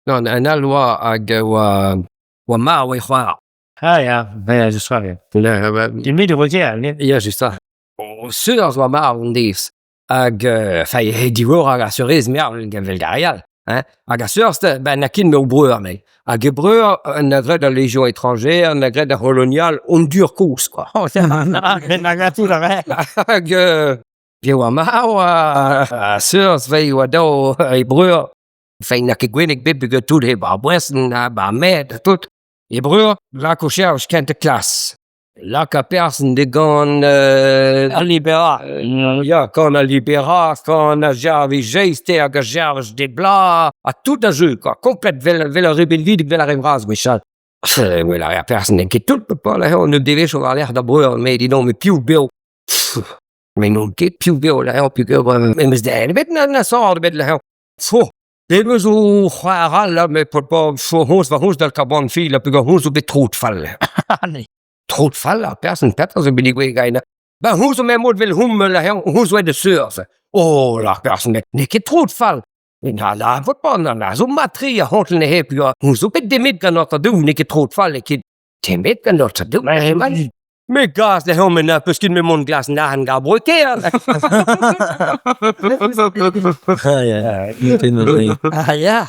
Non, أنا لوا أج وما ويخوا. Ja, je savais. Il met de retier. Ja, just ça. Seurs وما ونديس. أج في ديور أج سوريز مير الجاريال. أج سeurs ben nakin me breur mais. أج breur un agrès de légion étrangère, un agrès de colonial, on dure course quoi. Oh, c'est un أج وما seurs في ودو breur. Feina que Gwenn bibbe tout he ba Bressen ba met tout. E breur la cocherge kent de klas. La ka persen de gan libéra. ja kan a libéra, kan a javi geiste a gerge de bla a tout a jeu quoi. Complète vel rebellie vel remras Michel. Vel a persen que tout pas la on ne devait sur l'air da breur mais di non me più bil. Mais non que più bil la più que mais de bet na sort bet la. Det var så skäralla med på Houzh del carbon fila på Houzh be trotfall. Trotfall persen Petter så blir det gøyne. Men Houzh med mod vil hummel her Houzh er det sørse. La persen det. Ikke trotfall. Men la fotballen så matria hotelne her på Houzh be demét ganot du ikke trotfall ikke. Demét ganot du. Men gas det her med pøskin med mundglasen der han gav bruker. Ja.